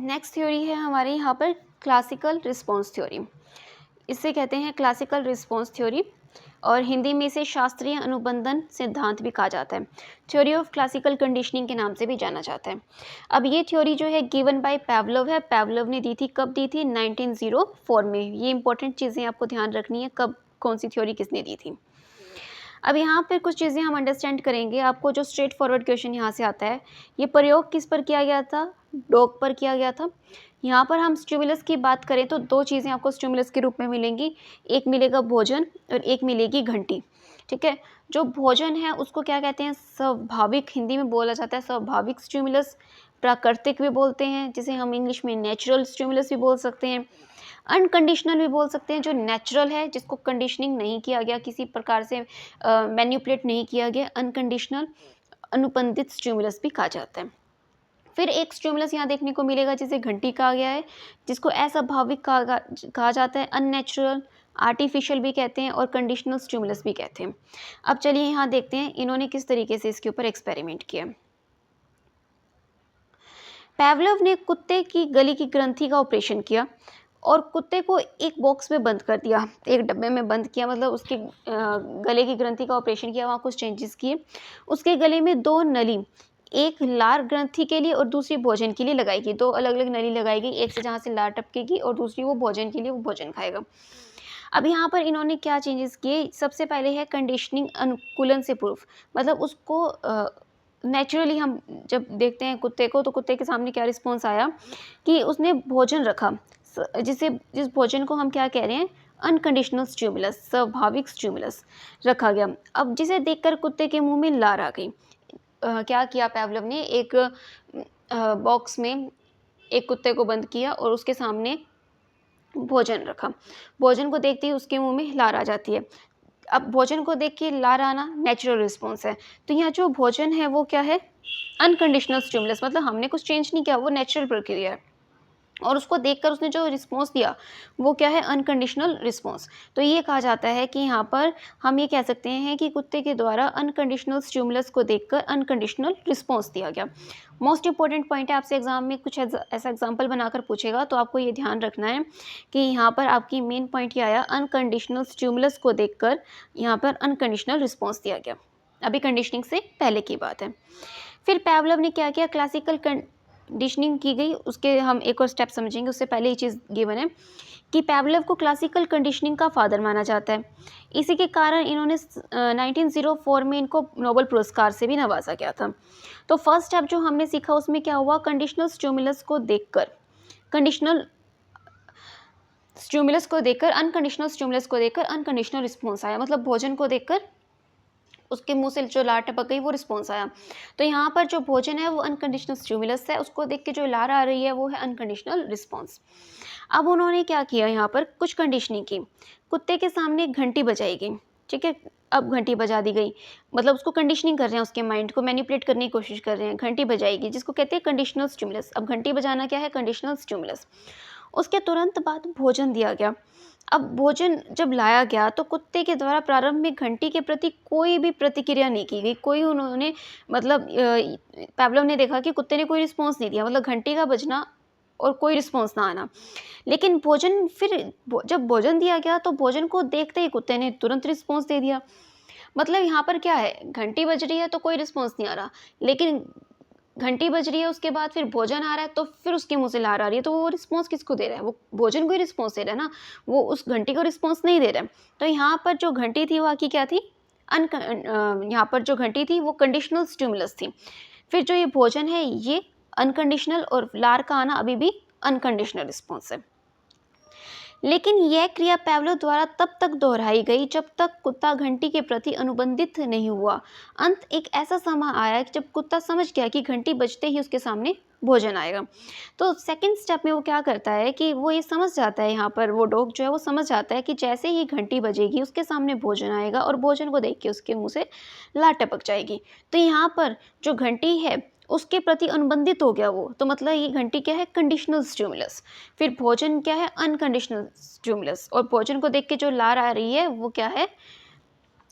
Next theory है हमारे यहाँ पर क्लासिकल रिस्पॉन्स थ्योरी। इसे कहते हैं क्लासिकल रिस्पॉन्स थ्योरी और हिंदी में इसे शास्त्रीय अनुबंधन सिद्धांत भी कहा जाता है। थ्योरी ऑफ क्लासिकल कंडीशनिंग के नाम से भी जाना जाता है। अब ये थ्योरी जो है गिवन बाय पैवलोव है। पैवलोव ने दी थी, कब दी थी? 1904 में। ये इंपॉर्टेंट चीज़ें आपको ध्यान रखनी है, कब कौन सी थ्योरी किसने दी थी। अब यहाँ पर कुछ चीज़ें हम अंडरस्टैंड करेंगे। आपको जो स्ट्रेट फॉरवर्ड क्वेश्चन यहाँ से आता है, ये प्रयोग किस पर किया गया था? डॉग पर किया गया था। यहाँ पर हम स्टिमुलस की बात करें तो दो चीज़ें आपको स्टिमुलस के रूप में मिलेंगी, एक मिलेगा भोजन और एक मिलेगी घंटी। ठीक है, जो भोजन है उसको क्या कहते हैं? स्वाभाविक, हिंदी में बोला जाता है स्वाभाविक स्टिमुलस, प्राकृतिक भी बोलते हैं, जिसे हम इंग्लिश में नेचुरल स्टिमुलस भी बोल सकते हैं, अनकंडीशनल भी बोल सकते हैं, जो नेचुरल है, जिसको कंडीशनिंग नहीं किया गया, किसी प्रकार से मैनिपुलेट नहीं किया गया, अनकंडीशनल अनुबंधित स्टिमुलस भी कहा जाता है। फिर एक स्टिमुलस यहाँ देखने को मिलेगा जिसे घंटी कहा गया है, जिसको अस्वाभाविक कहा जाता है, अननेचुरल, आर्टिफिशियल भी कहते हैं और कंडीशनल स्टिमुलस भी कहते हैं। अब चलिए यहाँ देखते हैं इन्होंने किस तरीके से इसके ऊपर एक्सपेरिमेंट किया। पैवलोव ने कुत्ते की गले की ग्रंथि का ऑपरेशन किया और कुत्ते को एक बॉक्स में बंद कर दिया, एक डब्बे में बंद किया, मतलब उसके गले की ग्रंथि का ऑपरेशन किया, वहाँ कुछ चेंजेस किए। उसके गले में दो नली, एक लार ग्रंथि के लिए और दूसरी भोजन के लिए लगाई गई। दो अलग अलग नली लगाई गई, एक से जहाँ से लार टपकेगी और दूसरी वो भोजन के लिए, वो भोजन खाएगा। अब यहाँ पर इन्होंने क्या चेंजेस किए? सबसे पहले है कंडीशनिंग, अनुकूलन से प्रूफ, मतलब उसको नेचुरली हम जब देखते हैं कुत्ते को तो कुत्ते के सामने क्या रिस्पॉन्स आया कि उसने भोजन रखा, जिस भोजन को हम क्या कह रहे हैं? अनकंडीशनल स्टिमुलस, स्वाभाविक स्टिमुलस रखा गया। अब जिसे देखकर कुत्ते के मुंह में लार आ गई। क्या किया पैवलोव ने? एक बॉक्स में एक कुत्ते को बंद किया और उसके सामने भोजन रखा। भोजन को देखते ही उसके मुंह में लार आ जाती है। अब भोजन को देख के लार आना नेचुरल रिस्पॉन्स है, तो यहाँ जो भोजन है वो क्या है? अनकंडीशनल स्टिमुलस, मतलब हमने कुछ चेंज नहीं किया, वो नेचुरल प्रक्रिया है और उसको देखकर उसने जो रिस्पॉन्स दिया वो क्या है? Unconditional response. तो ये कहा जाता है कि यहाँ पर हम ये कह सकते हैं कि कुत्ते के द्वारा अनकंडीशनल स्टिमुलस को देखकर अनकंडीशनल रिस्पॉन्स दिया गया। मोस्ट इंपॉर्टेंट पॉइंट है, आपसे एग्जाम में कुछ ऐसा एग्जाम्पल बनाकर पूछेगा तो आपको ये ध्यान रखना है कि यहाँ पर आपकी मेन पॉइंट ये आया, अनकंडीशनल स्टिमुलस को देखकर यहाँ पर अनकंडीशनल रिस्पॉन्स दिया गया। अभी कंडीशनिंग से पहले की बात है। फिर पैवलोव ने क्या किया? क्लासिकल कंडीशनिंग की गई, उसके हम एक और स्टेप समझेंगे, उससे पहले ये चीज़ गिवन है कि पैवलोव को क्लासिकल कंडीशनिंग का फादर माना जाता है। इसी के कारण इन्होंने 1904 में इनको नोबेल पुरस्कार से भी नवाजा गया था। तो फर्स्ट स्टेप जो हमने सीखा उसमें क्या हुआ? कंडीशनल स्टिमुलस को देखकर, कंडीशनल स्टिमुलस को देखकर, अनकंडीशनल स्टिमुलस को देखकर अनकंडीशनल रिस्पॉन्स आया, मतलब भोजन को देखकर उसके मुंह से जो लार टपक गई वो रिस्पॉन्स आया। तो यहाँ पर जो भोजन है वो अनकंडीशनल स्टिमुलस है, उसको देख के जो लार आ रही है वो है अनकंडीशनल रिस्पॉन्स। अब उन्होंने क्या किया? यहाँ पर कुछ कंडीशनिंग की। कुत्ते के सामने एक घंटी बजाई गई, ठीक है, अब घंटी बजा दी गई, मतलब उसको कंडीशनिंग कर रहे हैं, उसके माइंड को मैनिपुलेट करने की कोशिश कर रहे हैं। घंटी बजाएगी, जिसको कहते हैं कंडीशनल स्टिमुलस। अब घंटी बजाना क्या है? Conditional stimulus. उसके तुरंत बाद भोजन दिया गया। अब भोजन जब लाया गया तो कुत्ते के द्वारा प्रारंभ में घंटी के प्रति कोई भी प्रतिक्रिया नहीं की गई, कोई उन्होंने मतलब पैवलोव ने देखा कि कुत्ते ने कोई रिस्पॉन्स नहीं दिया, मतलब घंटी का बजना और कोई रिस्पॉन्स ना आना। लेकिन भोजन, फिर जब भोजन दिया गया तो भोजन को देखते ही कुत्ते ने तुरंत रिस्पॉन्स दे दिया। मतलब यहाँ पर क्या है? घंटी बज रही है तो कोई रिस्पॉन्स नहीं आ रहा, लेकिन घंटी बज रही है उसके बाद फिर भोजन आ रहा है तो फिर उसके मुंह से लार आ रही है, तो वो रिस्पॉन्स किसको दे रहा है? वो भोजन को ही रिस्पॉन्स दे रहा है ना, वो उस घंटी को रिस्पॉन्स नहीं दे रहा है। तो यहाँ पर जो घंटी थी वो आकी क्या थी? यहाँ पर जो घंटी थी वो कंडीशनल स्टिमुलस थी। फिर जो ये भोजन है ये अनकंडीशनल, और लार का आना अभी भी अनकंडीशनल रिस्पॉन्स है। लेकिन यह क्रिया पैवलोव द्वारा तब तक दोहराई गई जब तक कुत्ता घंटी के प्रति अनुबंधित नहीं हुआ। अंत एक ऐसा समय आया कि जब कुत्ता समझ गया कि घंटी बजते ही उसके सामने भोजन आएगा। तो सेकंड स्टेप में वो क्या करता है कि वो ये समझ जाता है, यहाँ पर वो डॉग जो है वो समझ जाता है कि जैसे ही घंटी बजेगी उसके सामने भोजन आएगा और भोजन को देख के उसके मुंह से लार टपक जाएगी। तो यहाँ पर जो घंटी है उसके प्रति अनुबंधित हो गया वो, तो मतलब ये घंटी क्या है? Conditional stimulus. फिर भोजन क्या है? Unconditional stimulus. और भोजन को देख के जो लार आ रही है वो क्या है?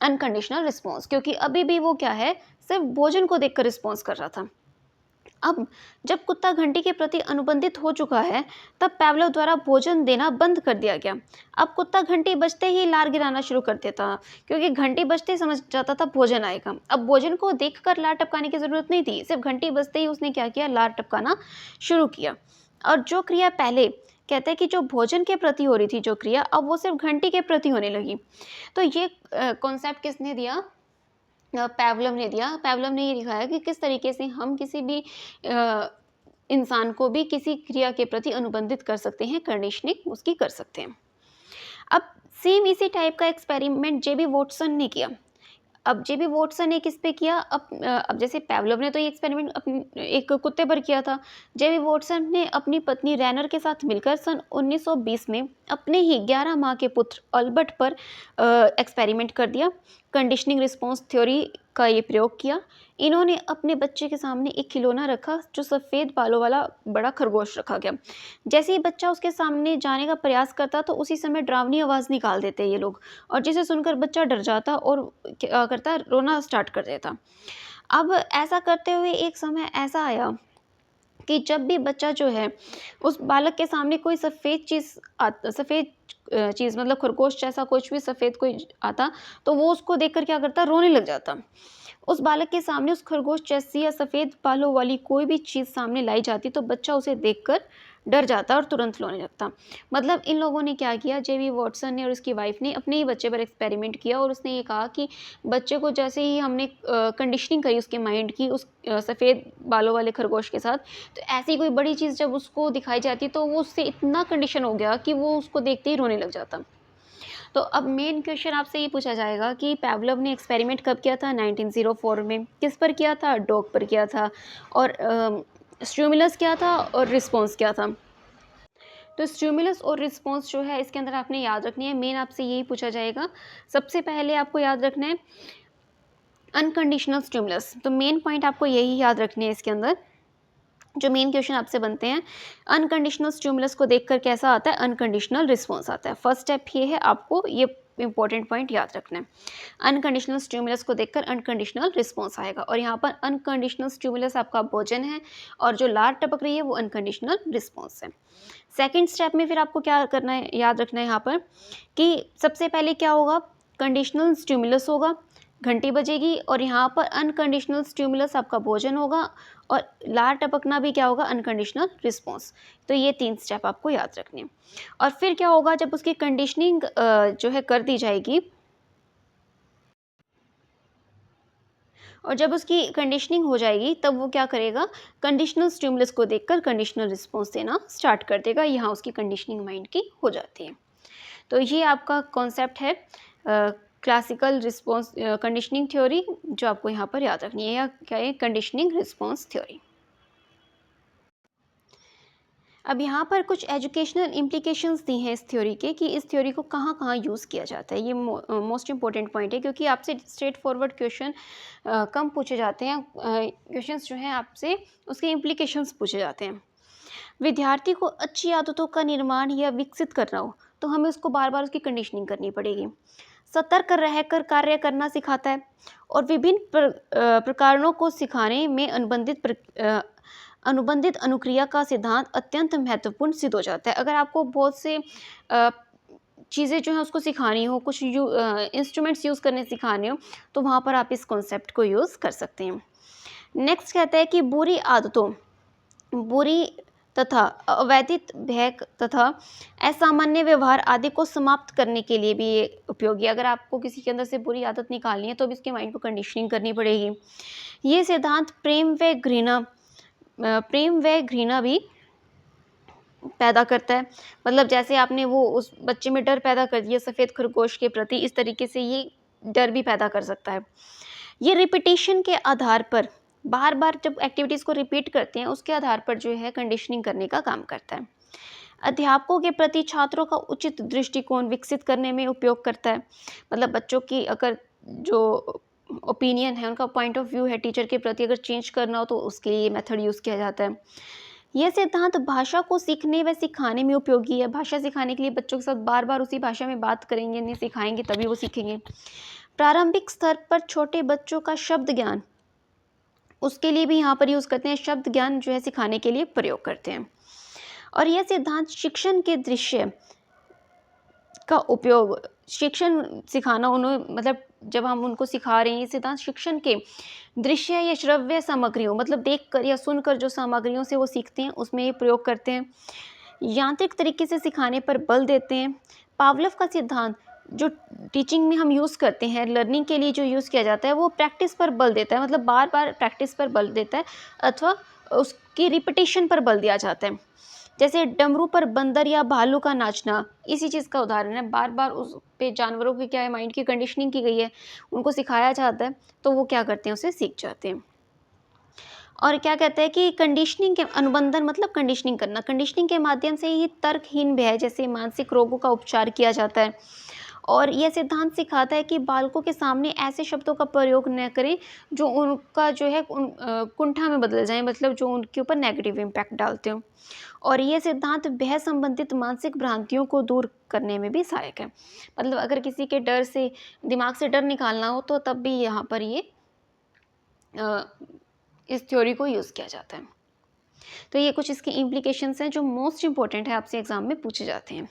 अनकंडीशनल रिस्पॉन्स, क्योंकि अभी भी वो क्या है? सिर्फ भोजन को देखकर रिस्पॉन्स कर रहा था। अब जब कुत्ता घंटी के प्रति अनुबंधित हो चुका है, तब पावलोव द्वारा भोजन देना बंद कर दिया गया। अब कुत्ता घंटी बजते ही लार गिराना शुरू कर देता, क्योंकि घंटी बजते ही समझ जाता था भोजन आएगा। अब भोजन को देखकर लार टपकाने की ज़रूरत नहीं थी, सिर्फ घंटी बजते ही उसने क्या किया, लार टपकाना शुरू किया। और जो क्रिया पहले कहते हैं कि जो भोजन के प्रति हो रही थी जो क्रिया, अब वो सिर्फ घंटी के प्रति होने लगी। तो ये कॉन्सेप्ट किसने दिया? पावलोव ने दिया। पावलोव ने ये दिखाया कि किस तरीके से हम किसी भी इंसान को भी किसी क्रिया के प्रति अनुबंधित कर सकते हैं, कंडीशनिंग उसकी कर सकते हैं। अब सेम इसी टाइप का एक्सपेरिमेंट जेबी वॉटसन ने किया। अब जेबी वॉटसन ने किस पे किया? अब जैसे पावलोव ने तो ये एक्सपेरिमेंट एक कुत्ते पर किया था, जेबी वॉटसन ने अपनी पत्नी रैनर के साथ मिलकर सन 1920 में अपने ही 11 माह के पुत्र अल्बर्ट पर एक्सपेरिमेंट कर दिया। कंडीशनिंग रिस्पॉन्स थ्योरी का ये प्रयोग किया। इन्होंने अपने बच्चे के सामने एक खिलौना रखा, जो सफ़ेद बालों वाला बड़ा खरगोश रखा गया। जैसे ही बच्चा उसके सामने जाने का प्रयास करता, तो उसी समय डरावनी आवाज़ निकाल देते ये लोग, और जिसे सुनकर बच्चा डर जाता और क्या करता, रोना स्टार्ट कर देता। अब ऐसा करते हुए एक समय ऐसा आया कि जब भी बच्चा जो है, उस बालक के सामने कोई सफ़ेद चीज़ मतलब खरगोश जैसा कुछ भी सफ़ेद कोई आता, तो वो उसको देखकर क्या करता, रोने लग जाता। उस बालक के सामने उस खरगोश जैसी या सफ़ेद बालों वाली कोई भी चीज़ सामने लाई जाती, तो बच्चा उसे देखकर डर जाता और तुरंत रोने लगता। मतलब इन लोगों ने क्या किया, जेबी वॉटसन ने और उसकी वाइफ ने अपने ही बच्चे पर एक्सपेरिमेंट किया, और उसने ये कहा कि बच्चे को जैसे ही हमने कंडीशनिंग करी उसके माइंड की उस सफ़ेद बालों वाले खरगोश के साथ, तो ऐसी कोई बड़ी चीज़ जब उसको दिखाई जाती, तो वो उससे इतना कंडीशन हो गया कि वो उसको देखते ही रोने लग जाता। तो अब मेन क्वेश्चन आपसे ये पूछा जाएगा कि पावलोव ने एक्सपेरिमेंट कब किया था? 1904 में। किस पर किया था? डॉग पर किया था। और स्टिमुलस क्या था और रिस्पॉन्स क्या था? तो स्टिमुलस और रिस्पॉन्स जो है, इसके अंदर आपने याद रखनी है, मेन आपसे यही पूछा जाएगा। सबसे पहले आपको याद रखना है अनकंडीशनल स्टिमुलस। तो मेन पॉइंट आपको यही याद रखनी है इसके अंदर। जो मेन क्वेश्चन आपसे बनते हैं, अनकंडीशनल स्टिमुलस को देखकर कैसा आता है, अनकंडीशनल रिस्पॉन्स आता है। फर्स्ट स्टेप ये है, आपको ये इंपॉर्टेंट पॉइंट याद रखना है। अनकंडीशनल स्टिमुलस को देखकर अनकंडीशनल रिस्पॉन्स आएगा, और यहाँ पर अनकंडीशनल स्टिमुलस आपका भोजन है, और जो लार टपक रही है वो अनकंडीशनल रिस्पॉन्स है। सेकेंड स्टेप में फिर आपको क्या करना है, याद रखना है यहाँ पर कि सबसे पहले क्या होगा, कंडीशनल स्टिमुलस होगा, घंटी बजेगी, और यहाँ पर अनकंडीशनल स्टिमुलस आपका भोजन होगा, और लार टपकना भी क्या होगा, अनकंडीशनल रिस्पॉन्स। तो ये 3 स्टेप आपको याद रखने हैं। और फिर क्या होगा, जब उसकी कंडीशनिंग जो है कर दी जाएगी, और जब उसकी कंडीशनिंग हो जाएगी, तब वो क्या करेगा, कंडीशनल स्टिमुलस को देखकर कंडीशनल रिस्पॉन्स देना स्टार्ट कर देगा। यहाँ उसकी कंडीशनिंग माइंड की हो जाती है। तो ये आपका कॉन्सेप्ट है क्लासिकल रिस्पॉन्स कंडीशनिंग थ्योरी, जो आपको यहाँ पर याद रखनी है, या क्या है, कंडीशनिंग रिस्पॉन्स थ्योरी। अब यहाँ पर कुछ एजुकेशनल इम्प्लीकेशंस दी हैं इस थ्योरी के, कि इस थ्योरी को कहाँ कहाँ यूज़ किया जाता है। ये मोस्ट इंपॉर्टेंट पॉइंट है, क्योंकि आपसे स्ट्रेट फॉरवर्ड क्वेश्चन कम पूछे जाते हैं। क्वेश्चंस जो हैं आपसे उसके इम्प्लीकेशंस पूछे जाते हैं। विद्यार्थी को अच्छी आदतों का निर्माण या विकसित करना हो, तो हमें उसको बार बार उसकी कंडीशनिंग करनी पड़ेगी। सतर्क रहकर कार्य करना सिखाता है, और विभिन्न प्रकारों को सिखाने में अनुबंधित अनुक्रिया का सिद्धांत अत्यंत महत्वपूर्ण सिद्ध हो जाता है। अगर आपको बहुत से चीज़ें जो हैं उसको सिखानी हो, कुछ इंस्ट्रूमेंट्स यूज़ करने सिखाने हो, तो वहाँ पर आप इस कॉन्सेप्ट को यूज़ कर सकते हैं। नेक्स्ट कहता है कि बुरी तथा अवैधिक भय तथा असामान्य व्यवहार आदि को समाप्त करने के लिए भी ये उपयोगी है। अगर आपको किसी के अंदर से बुरी आदत निकालनी है, तो भी इसके माइंड को कंडीशनिंग करनी पड़ेगी। ये सिद्धांत प्रेम व घृणा भी पैदा करता है। मतलब जैसे आपने वो उस बच्चे में डर पैदा कर दिया सफ़ेद खरगोश के प्रति, इस तरीके से ये डर भी पैदा कर सकता है। ये रिपीटिशन के आधार पर, बार बार जब एक्टिविटीज़ को रिपीट करते हैं, उसके आधार पर जो है कंडीशनिंग करने का काम करता है। अध्यापकों के प्रति छात्रों का उचित दृष्टिकोण विकसित करने में उपयोग करता है। मतलब बच्चों की अगर जो ओपिनियन है, उनका पॉइंट ऑफ व्यू है टीचर के प्रति, अगर चेंज करना हो, तो उसके लिए मेथड यूज़ किया जाता है। यह सिद्धांत भाषा को सीखने व सिखाने में उपयोगी है। भाषा सिखाने के लिए बच्चों के साथ बार बार उसी भाषा में बात करेंगे, नहीं सिखाएंगे, तभी वो सीखेंगे। प्रारंभिक स्तर पर छोटे बच्चों का शब्द ज्ञान उसके लिए भी यहाँ पर यूज़ करते हैं, शब्द ज्ञान जो है सिखाने के लिए प्रयोग करते हैं। और यह सिद्धांत शिक्षण के दृश्य का उपयोग, शिक्षण सिखाना उन्हें मतलब जब हम उनको सिखा रहे हैं, ये सिद्धांत शिक्षण के दृश्य या श्रव्य सामग्रियों मतलब देखकर या सुनकर जो सामग्रियों से वो सीखते हैं उसमें ये प्रयोग करते हैं। यांत्रिक तरीके से सिखाने पर बल देते हैं। पावलोव का सिद्धांत जो टीचिंग में हम यूज़ करते हैं, लर्निंग के लिए जो यूज़ किया जाता है, वो प्रैक्टिस पर बल देता है, मतलब बार बार प्रैक्टिस पर बल देता है अथवा उसकी रिपीटिशन पर बल दिया जाता है। जैसे डमरू पर बंदर या भालू का नाचना इसी चीज़ का उदाहरण है। बार बार उस पे जानवरों की क्या है, माइंड की कंडीशनिंग की गई है, उनको सिखाया जाता है तो वो क्या करते हैं, उसे सीख जाते हैं। और क्या कहते हैं कि कंडीशनिंग के अनुबंधन मतलब कंडीशनिंग करना, कंडीशनिंग के माध्यम से ही तर्कहीन भय जैसे मानसिक रोगों का उपचार किया जाता है। और यह सिद्धांत सिखाता है कि बालकों के सामने ऐसे शब्दों का प्रयोग न करें जो उनका जो है कुंठा में बदल जाए, मतलब जो उनके ऊपर नेगेटिव इम्पैक्ट डालते हो। और ये सिद्धांत भय संबंधित मानसिक भ्रांतियों को दूर करने में भी सहायक है। मतलब अगर किसी के डर से, दिमाग से डर निकालना हो तो तब भी यहाँ पर ये इस थ्योरी को यूज़ किया जाता है। तो ये कुछ इसके इम्प्लीकेशंस हैं जो मोस्ट इम्पॉर्टेंट है, आपसे एग्जाम में पूछे जाते हैं।